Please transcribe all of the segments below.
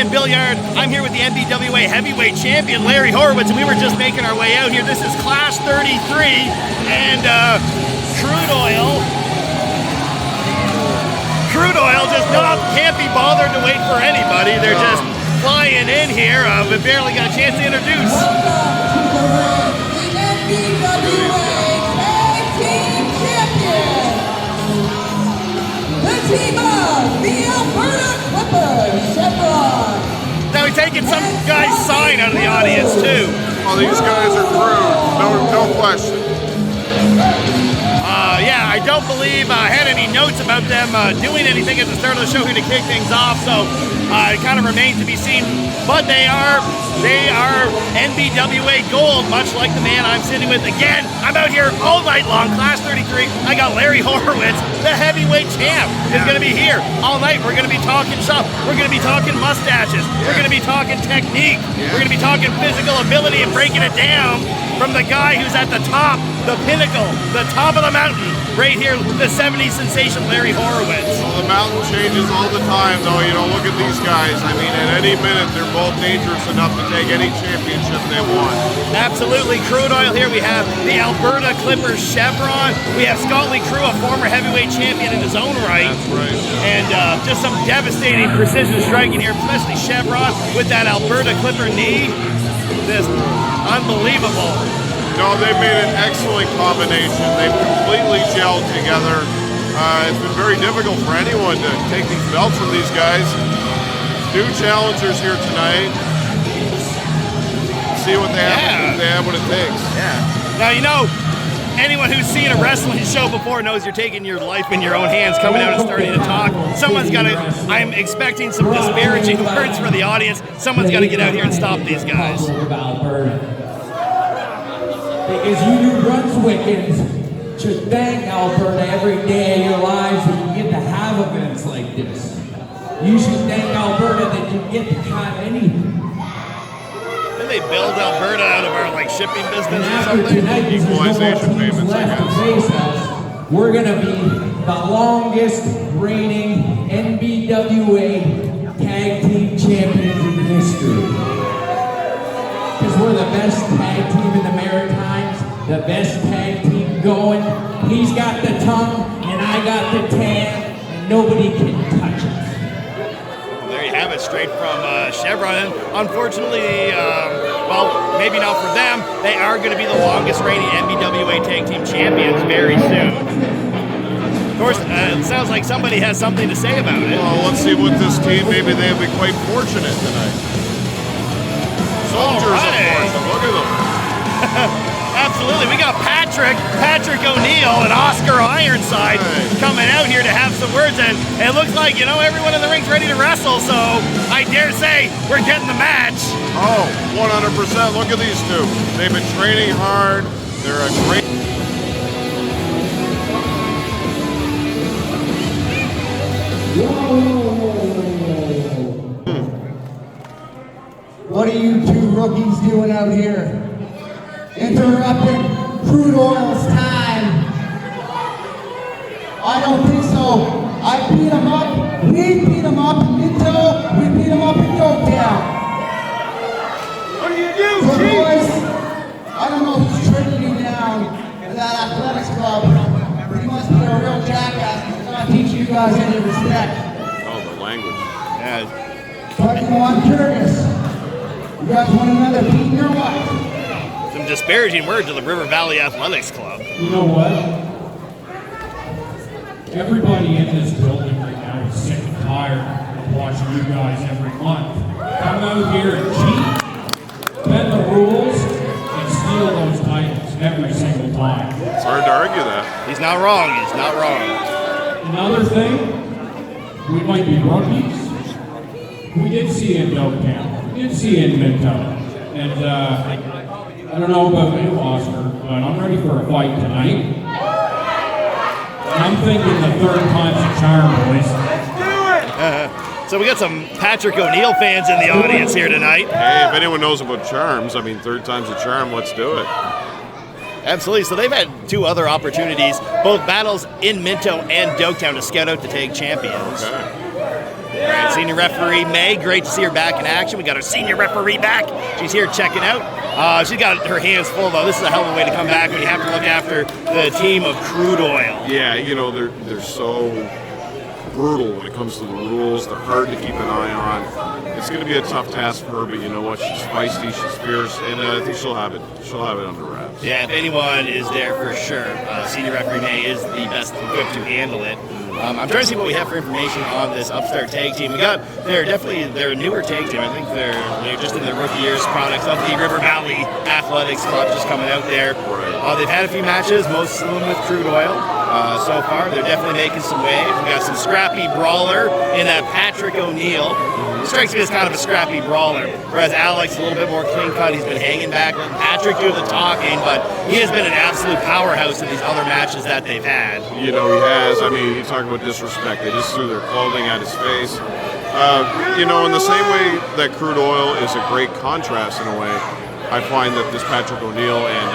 Flyin Billiard. I'm here with the NBWA heavyweight champion, Larry Horowitz, and we were just making our way out here. This is Class 33, and Crüed Oil. Crüed Oil just can't be bothered to wait for anybody. They're just flying in here. We barely got a chance to introduce. Team of the Alberta Clippers, Chevron. Now we're taking some guy's sign out of the audience too. Oh, these guys are Crüed, no question. Yeah, I don't believe I had any notes about them doing anything at the start of the show here to kick things off, so it kind of remains to be seen. But they are NBWA gold, much like the man I'm sitting with. Again, I'm out here all night long, Class 33. I got Larry Horowitz, the heavyweight champ, is going to be here all night. We're going to be talking stuff. We're going to be talking mustaches. We're going to be talking technique. We're going to be talking physical ability and breaking it down from the guy who's at the top, the pinnacle, the top of the mountain, right here, the 70s sensation, Larry Horowitz. Well, the mountain changes all the time, though. You know, look at these guys. I mean, at any minute, they're both dangerous enough to take any championship they want. Absolutely. Crüed Oil here. We have the Alberta Clippers chevron. We have Scott Lee Crew, a former heavyweight champion in his own right. That's right. And just some devastating precision striking here, especially chevron with that Alberta Clipper knee. Just unbelievable. No, they've made an excellent combination. They've completely gelled together. It's been very difficult for anyone to take these belts from these guys. New challengers here tonight. See what they have, if they have what it takes. Yeah. Now, you know, anyone who's seen a wrestling show before knows you're taking your life in your own hands, coming out and starting to talk. Someone's got to, I'm expecting some disparaging words for the audience. Someone's got to get out here and stop these guys. Because you New Brunswickers should thank Alberta every day of your lives that you get to have events like this. You should thank Alberta that you get to have anything. Did they build Alberta out of our shipping business And or after something? tonight, there's no more Equalization teams payments, I left to guess. face us. We're going to be the longest reigning NBWA tag team champions in history. Because we're the best tag team in the Maritimes, the best tag team going. He's got the tongue, and I got the tan, and nobody can touch us. There you have it, straight from Chevron. And unfortunately, well, maybe not for them, they are going to be the longest reigning NBWA tag team champions very soon. Of course, it sounds like somebody has something to say about it. Well, let's see what this team, maybe they'll be quite fortunate tonight. Soldiers, of course, look at them. Absolutely. We got Patrick O'Neil and O'Neil Ironside coming out here to have some words, and it looks like, you know, everyone in the ring's ready to wrestle, so I dare say we're getting the match. Oh, 100%. Look at these two. They've been training hard. They're a great... What are you two rookies doing out here? Interrupting Crüed Oil's time. I don't think so. I beat him up. We beat him up in Minto. We beat him up in Yorktown. What do you do, So boys, I don't know who's tricking you down at that athletics club. He must be a real jackass. He's not teaching you guys any respect. Oh, the language. Yeah, But you know, I'm curious. You guys want another beating or what? some disparaging words to the River Valley Athletics Club. You know what? Everybody in this building right now is sick and tired of watching you guys every month come out here and cheat, bend the rules, and steal those titles every single time. It's hard to argue that. He's not wrong. He's not wrong. Another thing, we might be rookies. We did see you in Doketown. We did see you in Minto. And I don't know about you, Oscar, but I'm ready for a fight tonight. And I'm thinking the third time's a charm, boys. So we got some Patrick O'Neil fans in the audience here tonight. Hey, if anyone knows about charms, I mean, third time's a charm, let's do it. Absolutely. So they've had two other opportunities, both battles in Minto and Doketown, to scout out the tag champions. Okay. All right, senior referee May, great to see her back in action. We got our senior referee back. She's here checking out. She's got her hands full, though. This is a hell of a way to come back when you have to look after the team of Crüed Oil. Yeah, you know, they're so brutal when it comes to the rules. They're hard to keep an eye on. It's going to be a tough task for her, but you know what? She's feisty, she's fierce, and I think she'll have it. She'll have it under wraps. Yeah, if anyone is there for sure, senior referee May is the best equipped to handle it. I'm trying to see what we have for information on this upstart tag team. They're a newer tag team. I think they're just in their rookie years, products of the River Valley Athletics Club, just coming out there. Right. They've had a few matches, most of them with Crüed Oil. So far, they're definitely making some waves. We got some scrappy brawler in that Patrick O'Neil. He strikes me as kind of a scrappy brawler, whereas Alex a little bit more clean cut. He's been hanging back, letting Patrick do the talking, but he has been an absolute powerhouse in these other matches that they've had. You know, he has. I mean, you talk about disrespect. They just threw their clothing at his face. You know, in the same way that Crüed Oil is a great contrast in a way, I find that this Patrick O'Neil and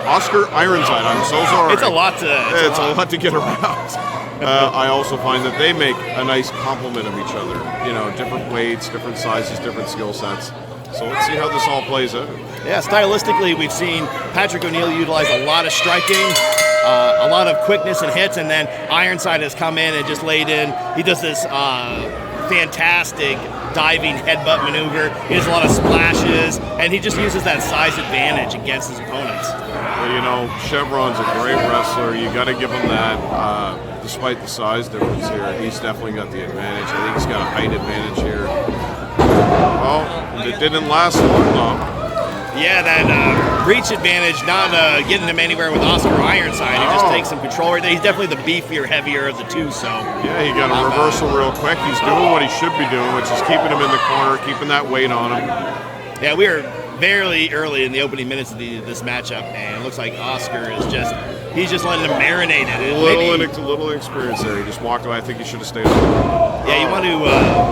Oscar Ironside, I'm so sorry. It's a lot to get around. I also find that they make a nice complement of each other. You know, different weights, different sizes, different skill sets. So let's see how this all plays out. Yeah, stylistically, we've seen Patrick O'Neil utilize a lot of striking, a lot of quickness and hits, and then Ironside has come in and just laid in. He does this fantastic diving headbutt maneuver. He does a lot of splashes, and he just uses that size advantage against his opponents. Well, you know, Chevron's a great wrestler. You got to give him that. Despite the size difference here, he's definitely got the advantage. I think he's got a height advantage here. Well, it didn't last long, though. Yeah, that reach advantage, not getting him anywhere with Oscar Ironside. He just takes some control right there. He's definitely the beefier, heavier of the two, so. Yeah, he got a reversal real quick. He's doing what he should be doing, which is keeping him in the corner, keeping that weight on him. Yeah, we are very early in the opening minutes of this matchup, and it looks like Oscar is he's just letting him marinate it. A little experience there. He just walked away. I think he should have stayed on. Yeah, you want to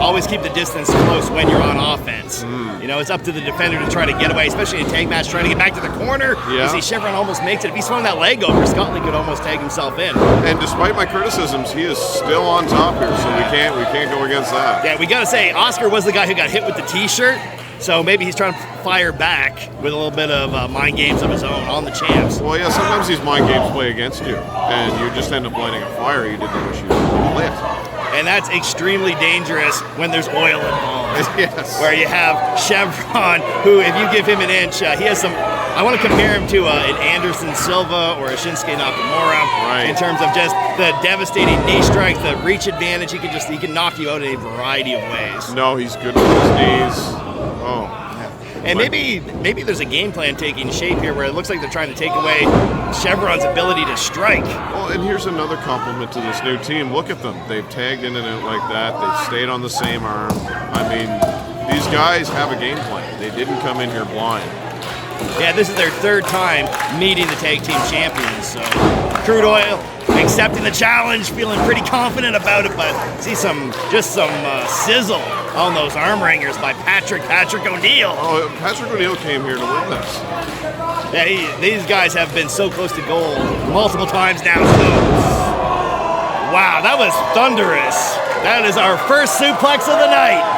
always keep the distance close when you're on offense. You know, it's up to the defender to try to get away, especially in a tag match, trying to get back to the corner. Yeah. You see Chevron almost makes it. If he swung that leg over, Scotty could almost tag himself in. And despite my criticisms, he is still on top here, so we can't go against that. Yeah, we got to say, Oscar was the guy who got hit with the T-shirt. So maybe he's trying to fire back with a little bit of mind games of his own on the champs. Well, yeah, sometimes these mind games play against you, and you just end up lighting a fire you didn't wish you lit. And that's extremely dangerous when there's oil involved. Yes. Where you have Chevron, who, if you give him an inch, he has some. I want to compare him to an Anderson Silva or a Shinsuke Nakamura, right, in terms of just the devastating knee strikes, the reach advantage. He can knock you out in a variety of ways. No, he's good with his knees. Oh. And maybe there's a game plan taking shape here where it looks like they're trying to take away Chevron's ability to strike. Well, and here's another compliment to this new team. Look at them. They've tagged in and out like that. They've stayed on the same arm. I mean, these guys have a game plan. They didn't come in here blind. Yeah, this is their third time meeting the tag team champions. So Crüed Oil accepting the challenge, feeling pretty confident about it, but see some sizzle on those arm wringers by Patrick O'Neil. Oh, Patrick O'Neil came here to win this. Yeah, these guys have been so close to gold multiple times now. So. Wow, that was thunderous. That is our first suplex of the night.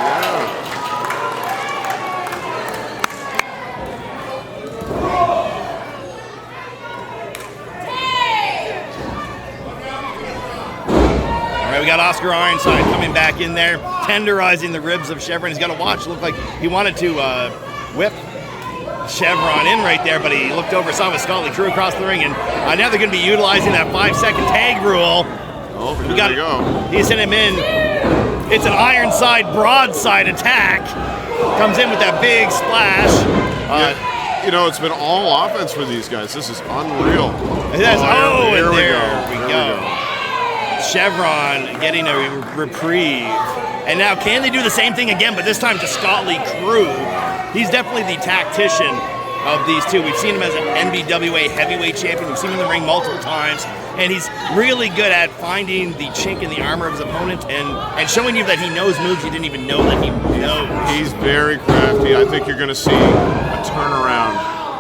We got Oscar Ironside coming back in there, tenderizing the ribs of Chevron. He's got a watch. Looked like he wanted to whip Chevron in right there, but he looked over, saw Scotty Crew across the ring, and now they're going to be utilizing that 5-second tag rule. Oh, here we go. He sent him in. It's an Ironside broadside attack. Comes in with that big splash. You know, it's been all offense for these guys. This is unreal. Here we go. Chevron getting a reprieve. And now can they do the same thing again, but this time to Scotty Crew? He's definitely the tactician of these two. We've seen him as an NBWA heavyweight champion. We've seen him in the ring multiple times. And he's really good at finding the chink in the armor of his opponent and showing you that he knows moves you didn't even know that he knows. He's very crafty. I think you're going to see a turnaround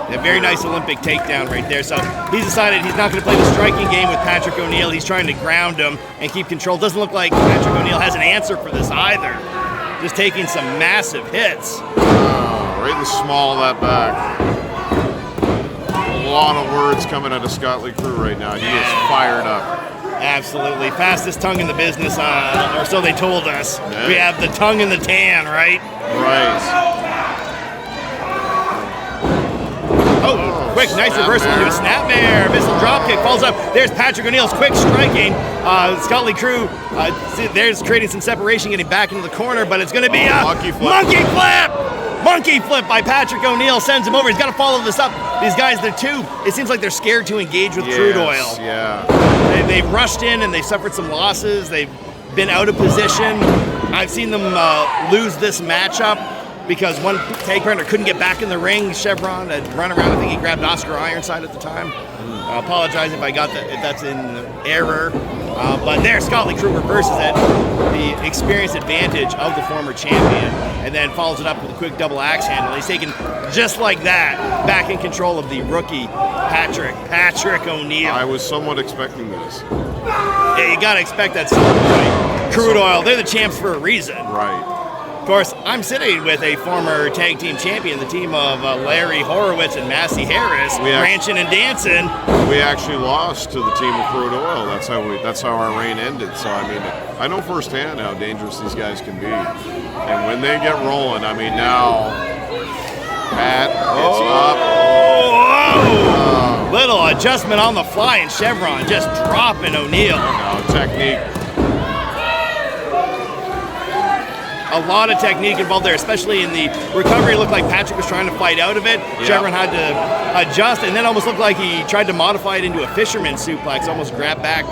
A very nice Olympic takedown right there. So he's decided he's not going to play the striking game with Patrick O'Neil. He's trying to ground him and keep control. Doesn't look like Patrick O'Neil has an answer for this either. Just taking some massive hits. Right in the small of that back. A lot of words coming out of Scott Lee Crüed right now. He is fired up. Absolutely. Fastest tongue in the business, or so they told us. Yeah. We have the tongue in the tan, right? Right. Oh, quick, nice reversal into a snapmare. Missile dropkick, falls up. There's Patrick O'Neil's quick striking. Scott Lee Crüed, there's creating some separation, getting back into the corner, but it's going to be a monkey flip. Monkey flip by Patrick O'Neil sends him over. He's got to follow this up. These guys, they're too, it seems like they're scared to engage with Crüed Oil. Yeah. They've rushed in and they suffered some losses. They've been out of position. I've seen them lose this matchup because one tag partner couldn't get back in the ring. Chevron had run around. I think he grabbed Oscar Ironside at the time. I apologize if I got that, if that's in error. But there, Scott Lee Crüed reverses it. The experience advantage of the former champion, and then follows it up with a quick double axe handle. He's taken just like that, back in control of the rookie Patrick O'Neil. I was somewhat expecting this. Yeah, you gotta expect that something, right? Crüed Oil, they're the champs for a reason. Right. Of course, I'm sitting with a former tag team champion, the team of Larry Horowitz and Massey Harris, ranching and dancing. We actually lost to the team of Crüed Oil. That's how our reign ended. So I mean, I know firsthand how dangerous these guys can be, and when they get rolling, I mean now, Pat, it's up. Little adjustment on the fly, and Chevron just dropping O'Neil. No technique. A lot of technique involved there, especially in the recovery. It looked like Patrick was trying to fight out of it. Yep. Chevron had to adjust, and then almost looked like he tried to modify it into a fisherman suplex, almost grab back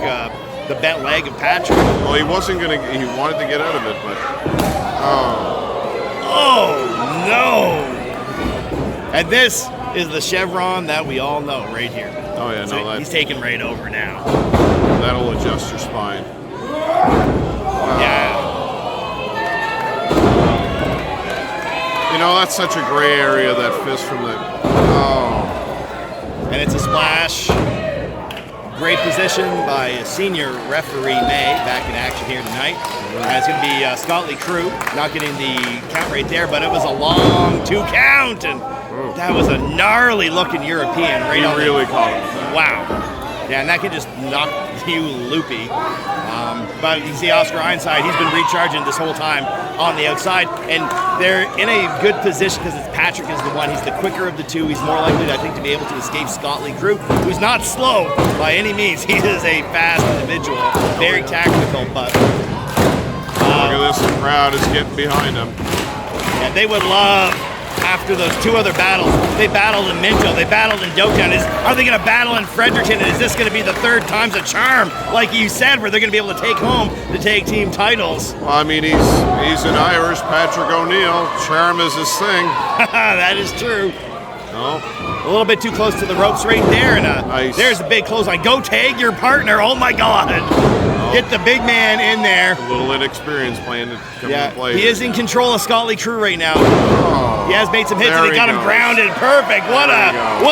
the bent leg of Patrick. Well, he wasn't going to, he wanted to get out of it, but... Oh, no! And this is the Chevron that we all know right here. Oh, yeah, so he's taking right over now. That'll adjust your spine. Yeah. You know, that's such a gray area, that fist from the... And it's a splash. Great position by senior referee May, back in action here tonight. It's going to be Scott Lee Crüed, not getting the count right there, but it was a long 2 count, and that was a gnarly looking European right on. He really caught him with that. Wow. Yeah, and that could just knock you loopy. But you can see Oscar Ironside, he's been recharging this whole time on the outside, and they're in a good position because Patrick is the one. He's the quicker of the two. He's more likely, I think, to be able to escape Scott Lee Crüed, who's not slow by any means. He is a fast individual, very tactical, but... look at this, the crowd is getting behind him. And they would love... After those 2 other battles, they battled in Minto, they battled in Dokkan. Are they going to battle in Fredericton? And is this going to be the 3rd time's a charm, like you said, where they're going to be able to take home the tag team titles? Well, I mean, he's an Irish Patrick O'Neil. Charm is his thing. That is true. Oh. A little bit too close to the ropes right there, and nice. There's a big clothesline. Go tag your partner. Oh my God. Get the big man in there. A little inexperience coming to play. He is in control of Scott Lee Crüed right now. He has made some hits and There he got him grounded. Perfect. What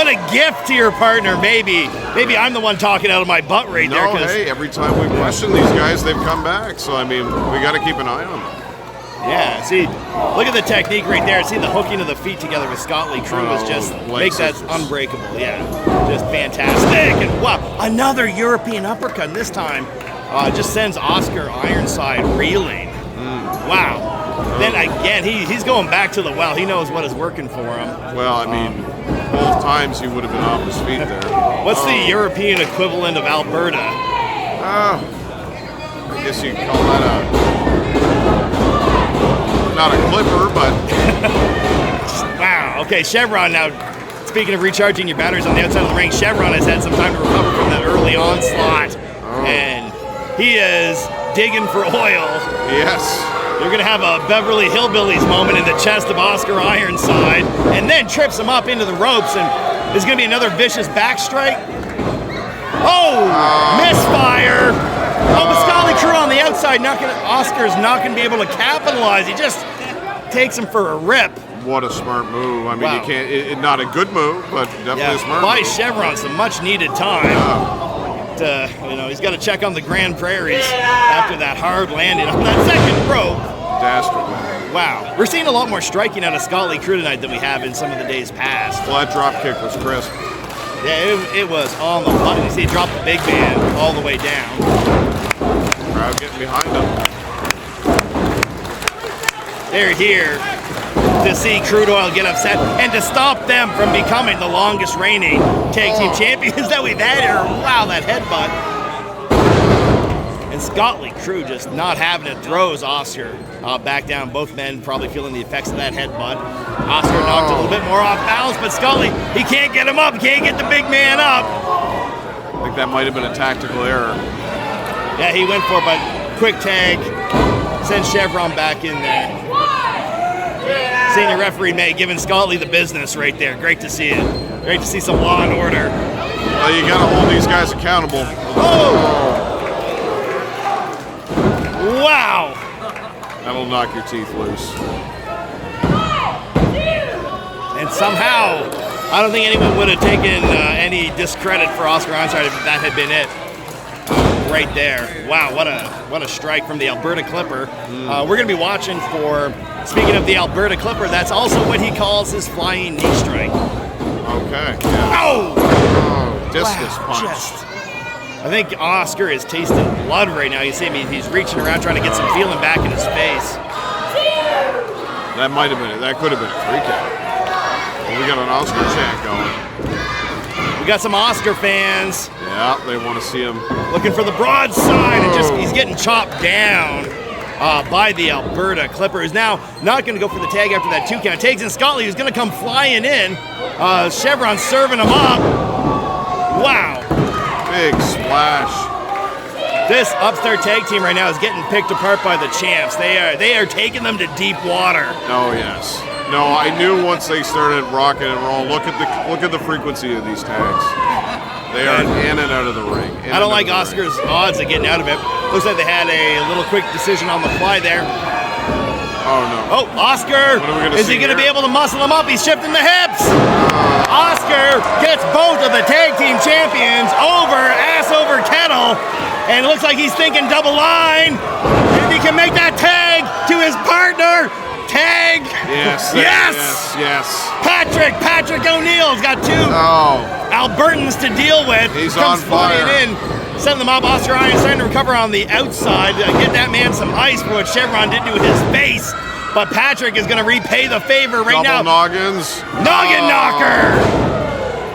a gift to your partner. Maybe I'm the one talking out of my butt right there. No, hey, every time we question these guys, they've come back. So I mean, we got to keep an eye on them. Yeah, see, look at the technique right there. See the hooking of the feet together with Scott Lee Crüed was just makes that unbreakable. Yeah, just fantastic. And wow, another European uppercut. And this time, just sends Oscar Ironside reeling. Wow. Then again, he's going back to the well. He knows what is working for him. Well, I mean, both times he would have been off his feet there. What's the European equivalent of Alberta? I guess you could call that not a clipper, but... Wow. Okay, Chevron now. Speaking of recharging your batteries on the outside of the ring, Chevron has had some time to recover from that early onslaught. And he is digging for oil. Yes. You're going to have a Beverly Hillbillies moment in the chest of Oscar Ironside, and then trips him up into the ropes, and there's going to be another vicious back strike. Misfire. But Scott Lee Crüed on the outside, Oscar's not going to be able to capitalize. He just takes him for a rip. What a smart move. I mean, Wow. you can't, not a good move, but definitely a smart By move. Chevron, some much needed time. He's got to check on the Grand Prairies after that hard landing on that second rope. Dastardly. Wow. We're seeing a lot more striking out of Scott Lee Crüed tonight than we have in some of the days past. Well, that drop kick was crisp. Yeah, it was on the button. You see, he dropped the big man all the way down. Crowd getting behind him. They're here to see Crüed Oil get upset and to stop them from becoming the longest reigning tag team champions that we've had here. Wow, that headbutt. And Scott Lee Crüed just not having it, throws Oscar back down. Both men probably feeling the effects of that headbutt. Oscar knocked a little bit more off balance, but Scott Lee, he can't get him up, can't get the big man up. I think that might have been a tactical error. Yeah, he went for it, but quick tag, sends Chevron back in there. Senior referee May giving Scott Lee the business right there. Great to see it. Great to see some law and order. Well, you got to hold these guys accountable. Oh! Wow! That'll knock your teeth loose. And somehow, I don't think anyone would have taken any discredit for Oscar Ironside if that had been it. Right there. Wow, what a strike from the Alberta Clipper. We're going to be watching for, speaking of the Alberta Clipper, that's also what he calls his flying knee strike. Okay. Yeah. Oh! Discus punch. I think Oscar is tasting blood right now. You see him, he's reaching around trying to get some feeling back in his face. That might have been it. That could have been a 3 count. Well, we got an Oscar chant going. We got some Oscar fans. Yeah, they want to see him. Looking for the broadside, and he's getting chopped down by the Alberta Clipper, who's now not going to go for the tag after that 2 count. Tags in Scott Lee, who's going to come flying in. Chevron serving him up. Wow. Big splash. This upstart tag team right now is getting picked apart by the champs. They are taking them to deep water. Oh yes. No, I knew once they started rocking and rolling. Look at the frequency of these tags. They are in and out of the ring. I don't like Oscar's odds of getting out of it. Looks like they had a little quick decision on the fly there. Oh no. Oh, Oscar! What are we gonna Is see he going to be here? able to muscle him up? He's shifting the hips. Oscar gets both of the tag team champions ass over kettle, and it looks like he's thinking double line. If he can make that tag to his partner, tag. Yes. Yes. Patrick O'Neil's got 2 Albertans to deal with. He's Comes on fire. flying in, setting them up. Oscar Ironside to recover on the outside. Get that man some ice for what Chevron did to his face. But Patrick is going to repay the favor right now. Double noggins. Noggin knocker.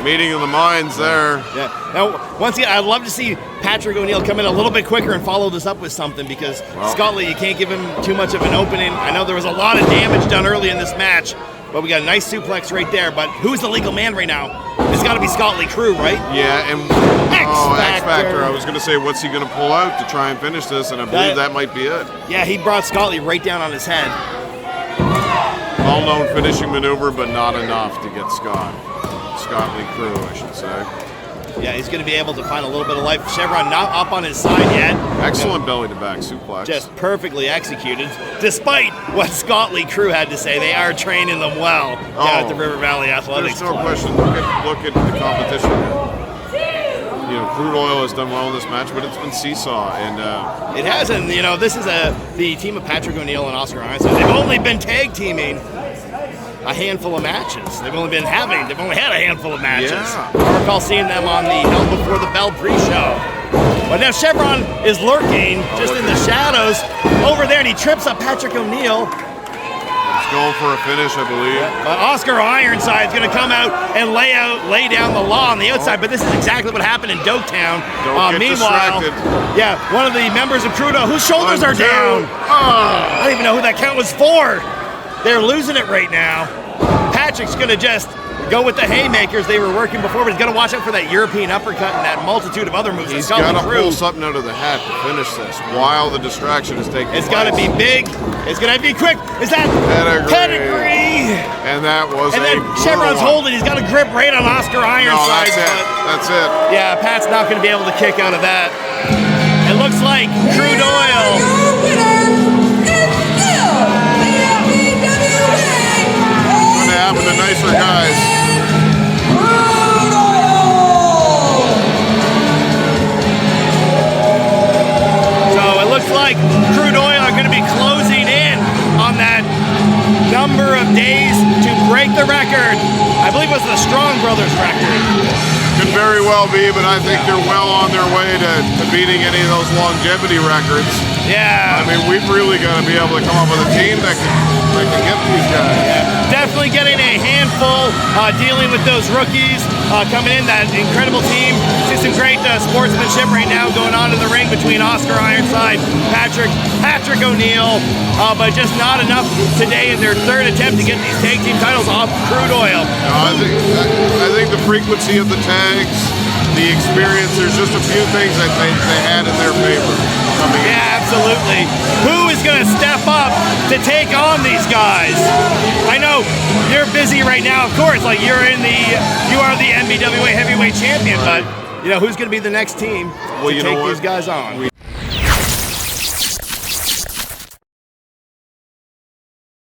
Meeting of the minds there. Yeah. Now, once again, I'd love to see Patrick O'Neil come in a little bit quicker and follow this up with something, because Scott Lee, you can't give him too much of an opening. I know there was a lot of damage done early in this match, but we got a nice suplex right there. But who's the legal man right now? It's got to be Scott Lee Crüed, right? Yeah, and X Factor. I was going to say, what's he going to pull out to try and finish this? And I believe that might be it. Yeah, he brought Scott Lee right down on his head. Well-known finishing maneuver, but not enough to get Scott Lee Crüed, I should say. Yeah, he's going to be able to find a little bit of life. Chevron not up on his side yet. Excellent belly-to-back suplex. Just perfectly executed. Despite what Scott Lee Crüed had to say, they are training them well down at the River Valley Athletics There's no Club. question. Look at the competition here. You know, Crüed Oil has done well in this match, but it's been seesaw. And it hasn't. You know, this is the team of Patrick O'Neil and Oscar Ironside. They've only been tag teaming a handful of matches. They've only had a handful of matches. Yeah. I recall seeing them on the Hell Before the Bell pre-show. But now Chevron is lurking just in the shadows over there, and he trips up Patrick O'Neil. he's going for a finish, I believe. But Oscar Ironside is going to come out and lay down the law on the outside. But this is exactly what happened in Doketown. Don't get Meanwhile, distracted. yeah, one of the members of Crüed Oil, whose shoulders are down. I don't even know who that count was for. They're losing it right now. Patrick's going to just go with the haymakers they were working before, but he's got to watch out for that European uppercut and that multitude of other moves. He's got to pull something out of the hat to finish this while the distraction is taking place. It's got to be big. It's going to be quick. Is that pedigree? And that was and then Chevron's holding. He's got a grip right on Oscar Ironside. That's it. Yeah, Pat's not going to be able to kick out of that. It looks like Crüed Oil. happen to nicer guys. Crüed Oil! So it looks like Crüed Oil are going to be closing in on that number of days to break the record. I believe it was the Strong Brothers record. Could very well be, but I think they're well on their way to beating any of those longevity records. Yeah. I mean, we've really got to be able to come up with a team that can get these guys. Definitely getting a handful, dealing with those rookies coming in, that incredible team. See some great sportsmanship right now going on in the ring between Oscar Ironside, Patrick O'Neil, but just not enough today in their third attempt to get these tag team titles off Crüed Oil. No, I think the frequency of the tags, the experience, there's just a few things I think they had in their favor coming in. Yeah, absolutely. Who is going to step up to take on these guys? I know you're busy right now, of course. Like you are the NBWA heavyweight champion, but you know who's going to be the next team to take these guys on?